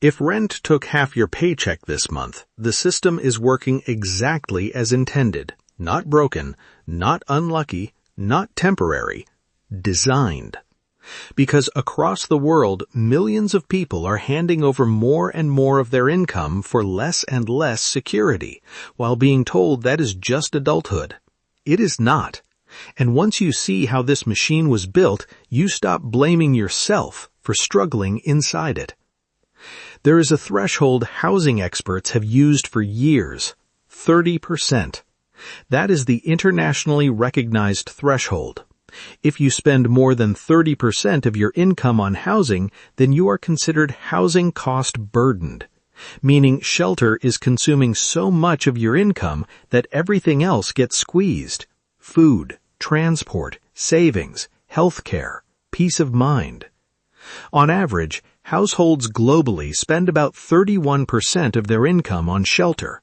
If rent took half your paycheck this month, the system is working exactly as intended. Not broken, not unlucky, not temporary, designed. Because across the world, millions of people are handing over more and more of their income for less and less security, while being told that is just adulthood. It is not. And once you see how this machine was built, you stop blaming yourself for struggling inside it. There is a threshold housing experts have used for years, 30%. That is the internationally recognized threshold. If you spend more than 30% of your income on housing, then you are considered housing cost burdened, meaning shelter is consuming so much of your income that everything else gets squeezed. Food, transport, savings, healthcare, peace of mind. On average, households globally spend about 31% of their income on shelter.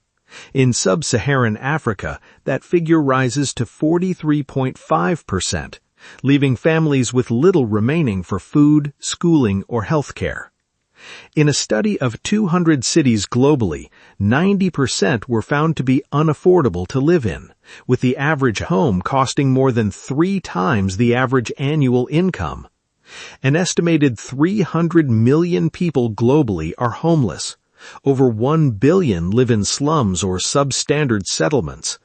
In sub-Saharan Africa, that figure rises to 43.5%, leaving families with little remaining for food, schooling, or healthcare. In a study of 200 cities globally, 90% were found to be unaffordable to live in, with the average home costing more than 3 times the average annual income. An estimated 300 million people globally are homeless. Over 1 billion live in slums or substandard settlements.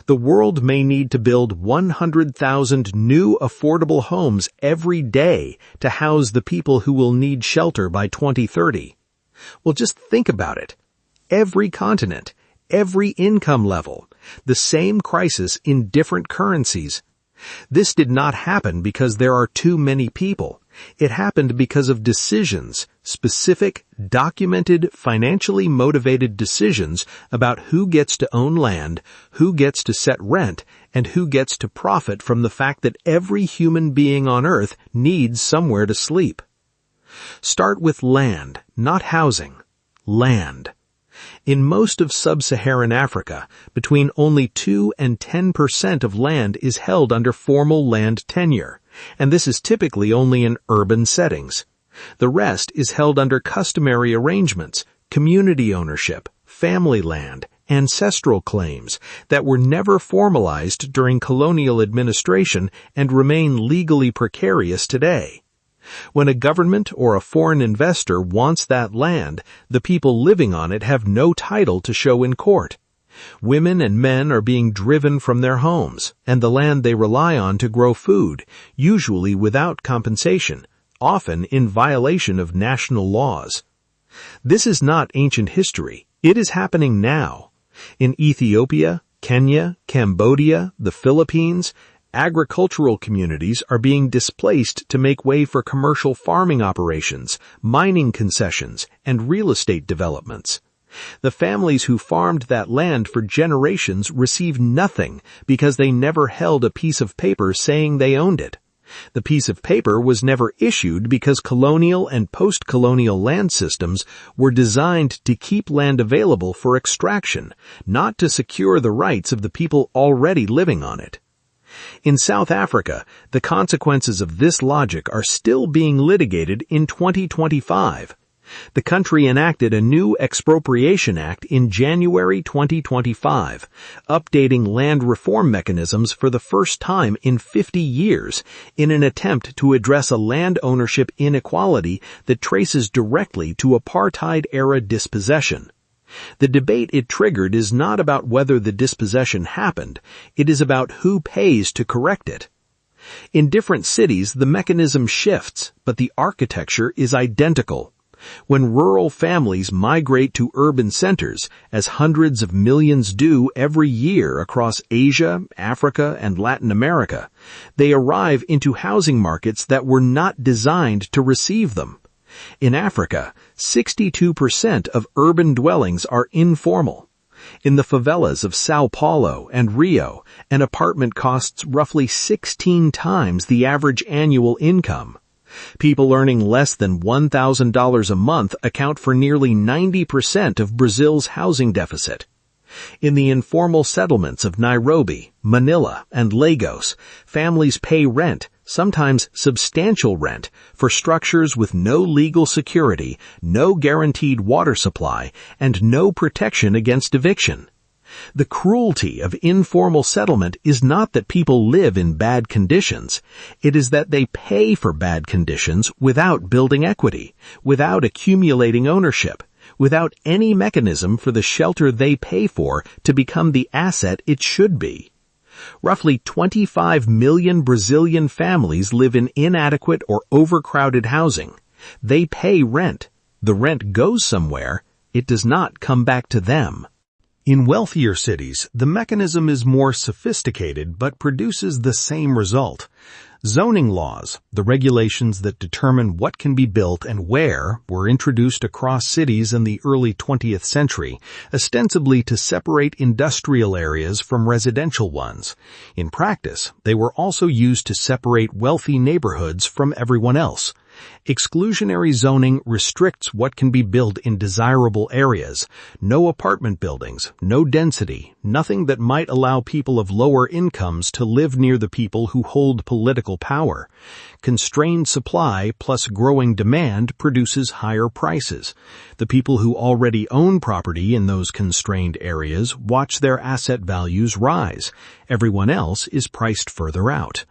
The world may need to build 100,000 new affordable homes every day to house the people who will need shelter by 2030. Well, just think about it. Every continent, every income level, the same crisis in different currencies. This did not happen because there are too many people. It happened because of decisions, specific, documented, financially motivated decisions about who gets to own land, who gets to set rent, and who gets to profit from the fact that every human being on earth needs somewhere to sleep. Start with land, not housing. Land. In most of sub-Saharan Africa, between only 2 and 10% of land is held under formal land tenure, and this is typically only in urban settings. The rest is held under customary arrangements, community ownership, family land, ancestral claims that were never formalized during colonial administration and remain legally precarious today. When a government or a foreign investor wants that land, the people living on it have no title to show in court. Women and men are being driven from their homes and the land they rely on to grow food, usually without compensation, often in violation of national laws. This is not ancient history. It is happening now. In Ethiopia, Kenya, Cambodia, the Philippines, agricultural communities are being displaced to make way for commercial farming operations, mining concessions, and real estate developments. The families who farmed that land for generations receive nothing because they never held a piece of paper saying they owned it. The piece of paper was never issued because colonial and post-colonial land systems were designed to keep land available for extraction, not to secure the rights of the people already living on it. In South Africa, the consequences of this logic are still being litigated in 2025. The country enacted a new Expropriation Act in January 2025, updating land reform mechanisms for the first time in 50 years in an attempt to address a land ownership inequality that traces directly to apartheid-era dispossession. The debate it triggered is not about whether the dispossession happened, it is about who pays to correct it. In different cities, the mechanism shifts, but the architecture is identical. When rural families migrate to urban centers, as hundreds of millions do every year across Asia, Africa, and Latin America, they arrive into housing markets that were not designed to receive them. In Africa, 62% of urban dwellings are informal. In the favelas of Sao Paulo and Rio, an apartment costs roughly 16 times the average annual income. People earning less than $1,000 a month account for nearly 90% of Brazil's housing deficit. In the informal settlements of Nairobi, Manila, and Lagos, families pay rent, sometimes substantial rent, for structures with no legal security, no guaranteed water supply, and no protection against eviction. The cruelty of informal settlement is not that people live in bad conditions. It is that they pay for bad conditions without building equity, without accumulating ownership, without any mechanism for the shelter they pay for to become the asset it should be. Roughly 25 million Brazilian families live in inadequate or overcrowded housing. They pay rent. The rent goes somewhere. It does not come back to them. In wealthier cities, the mechanism is more sophisticated but produces the same result. Zoning laws, the regulations that determine what can be built and where, were introduced across cities in the early 20th century, ostensibly to separate industrial areas from residential ones. In practice, they were also used to separate wealthy neighborhoods from everyone else. Exclusionary zoning restricts what can be built in desirable areas. No apartment buildings, no density, nothing that might allow people of lower incomes to live near the people who hold political power. Constrained supply plus growing demand produces higher prices. The people who already own property in those constrained areas watch their asset values rise. Everyone else is priced further out.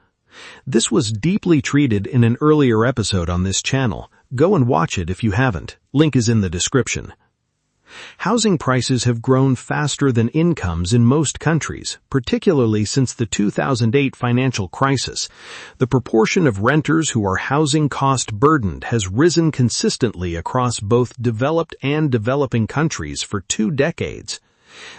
This was deeply treated in an earlier episode on this channel. Go and watch it if you haven't. Link is in the description. Housing prices have grown faster than incomes in most countries, particularly since the 2008 financial crisis. The proportion of renters who are housing cost burdened has risen consistently across both developed and developing countries for 2 decades.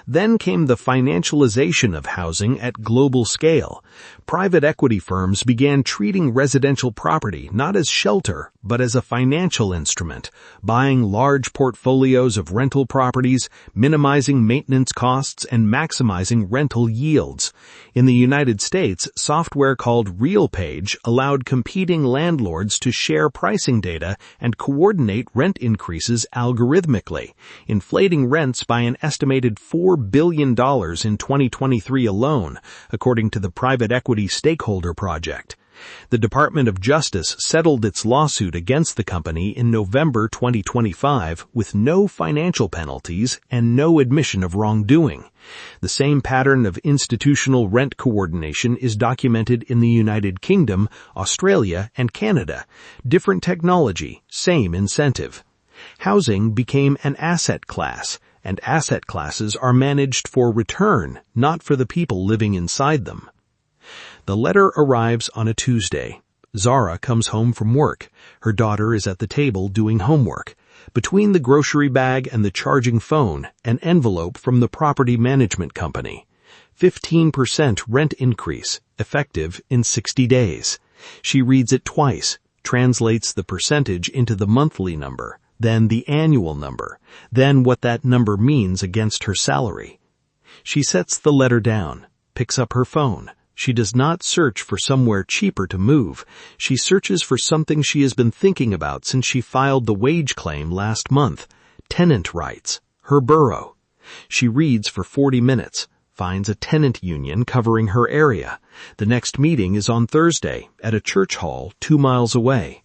Then came the financialisation of housing at global scale. Private equity firms began treating residential property not as shelter, but as a financial instrument, buying large portfolios of rental properties, minimizing maintenance costs, and maximizing rental yields. In the United States, software called RealPage allowed competing landlords to share pricing data and coordinate rent increases algorithmically, inflating rents by an estimated $4 billion in 2023 alone, according to the private equity stakeholder project. The Department of Justice settled its lawsuit against the company in November 2025 with no financial penalties and no admission of wrongdoing. The same pattern of institutional rent coordination is documented in the United Kingdom, Australia, and Canada. Different technology, same incentive. Housing became an asset class, and asset classes are managed for return, not for the people living inside them. The letter arrives on a Tuesday. Zara comes home from work. Her daughter is at the table doing homework. Between the grocery bag and the charging phone, an envelope from the property management company. 15% rent increase, effective in 60 days. She reads it twice, translates the percentage into the monthly number, then the annual number, then what that number means against her salary. She sets the letter down, picks up her phone. She does not search for somewhere cheaper to move. She searches for something she has been thinking about since she filed the wage claim last month. Tenant rights, her borough. She reads for 40 minutes, finds a tenant union covering her area. The next meeting is on Thursday at a church hall 2 miles away.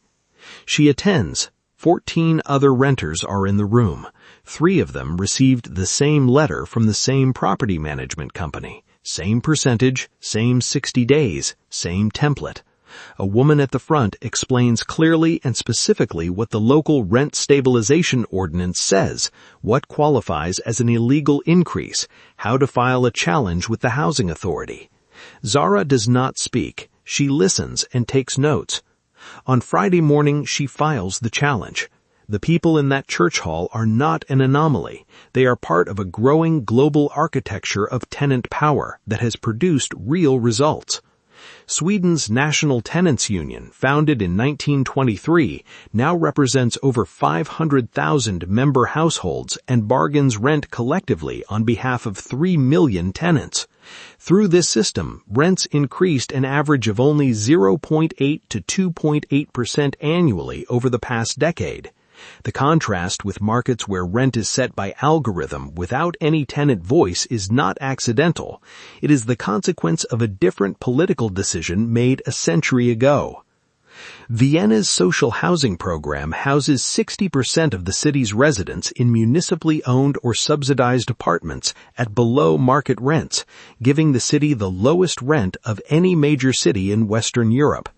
She attends. 14 other renters are in the room. 3 of them received the same letter from the same property management company. Same percentage, same 60 days, same template. A woman at the front explains clearly and specifically what the local rent stabilization ordinance says, what qualifies as an illegal increase, how to file a challenge with the housing authority. Zara does not speak. She listens and takes notes. On Friday morning, she files the challenge. The people in that church hall are not an anomaly. They are part of a growing global architecture of tenant power that has produced real results. Sweden's National Tenants Union, founded in 1923, now represents over 500,000 member households and bargains rent collectively on behalf of 3 million tenants. Through this system, rents increased an average of only 0.8 to 2.8% annually over the past decade. The contrast with markets where rent is set by algorithm without any tenant voice is not accidental. It is the consequence of a different political decision made a century ago. Vienna's social housing program houses 60% of the city's residents in municipally owned or subsidized apartments at below market rents, giving the city the lowest rent of any major city in Western Europe.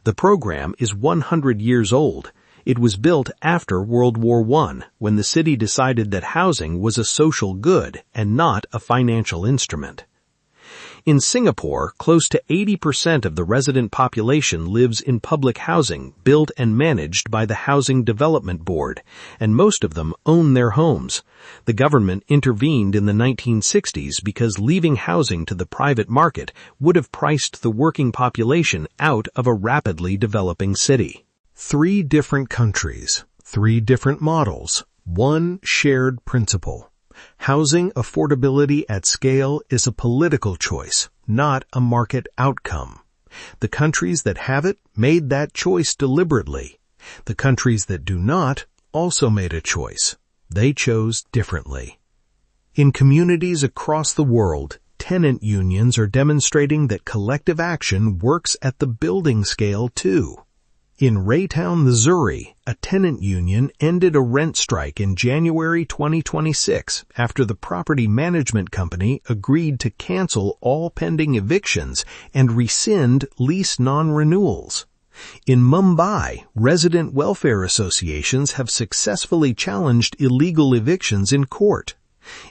The program is 100 years old. It was built after World War I, when the city decided that housing was a social good and not a financial instrument. In Singapore, close to 80% of the resident population lives in public housing built and managed by the Housing Development Board, and most of them own their homes. The government intervened in the 1960s because leaving housing to the private market would have priced the working population out of a rapidly developing city. 3 different countries, 3 different models, 1 shared principle. Housing affordability at scale is a political choice, not a market outcome. The countries that have it made that choice deliberately. The countries that do not also made a choice. They chose differently. In communities across the world, tenant unions are demonstrating that collective action works at the building scale too. In Raytown, Missouri, a tenant union ended a rent strike in January 2026 after the property management company agreed to cancel all pending evictions and rescind lease non-renewals. In Mumbai, resident welfare associations have successfully challenged illegal evictions in court.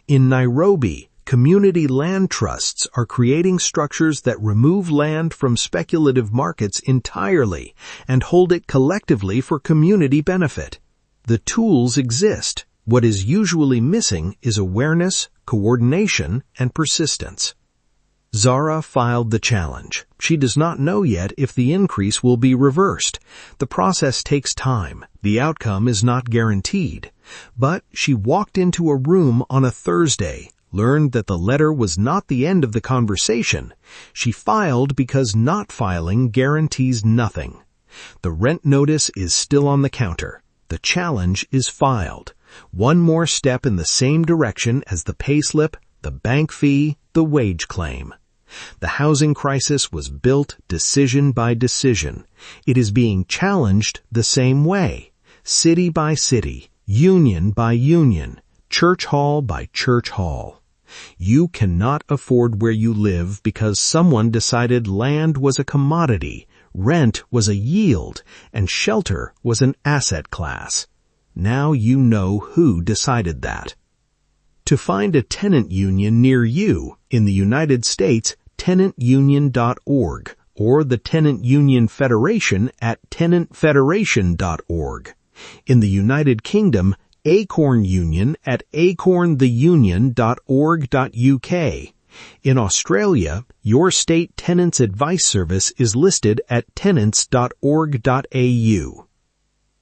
In Nairobi, community land trusts are creating structures that remove land from speculative markets entirely and hold it collectively for community benefit. The tools exist. What is usually missing is awareness, coordination, and persistence. Zara filed the challenge. She does not know yet if the increase will be reversed. The process takes time. The outcome is not guaranteed. But she walked into a room on a Thursday, learned that the letter was not the end of the conversation. She filed because not filing guarantees nothing. The rent notice is still on the counter. The challenge is filed. One more step in the same direction as the payslip, the bank fee, the wage claim. The housing crisis was built decision by decision. It is being challenged the same way, city by city, union by union, church hall by church hall. You cannot afford where you live because someone decided land was a commodity, rent was a yield, and shelter was an asset class. Now you know who decided that. To find a tenant union near you, in the United States, tenantunion.org, or the Tenant Union Federation at tenantfederation.org. In the United Kingdom, Acorn Union at acorntheunion.org.uk. In Australia, your state tenants advice service is listed at tenants.org.au.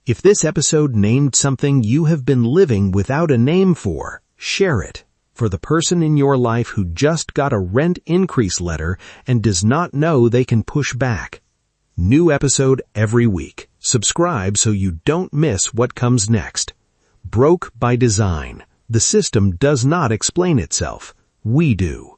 If this episode named something you have been living without a name for, share it. For the person in your life who just got a rent increase letter and does not know they can push back. New episode every week. Subscribe so you don't miss what comes next. Broke by design. The system does not explain itself. We do.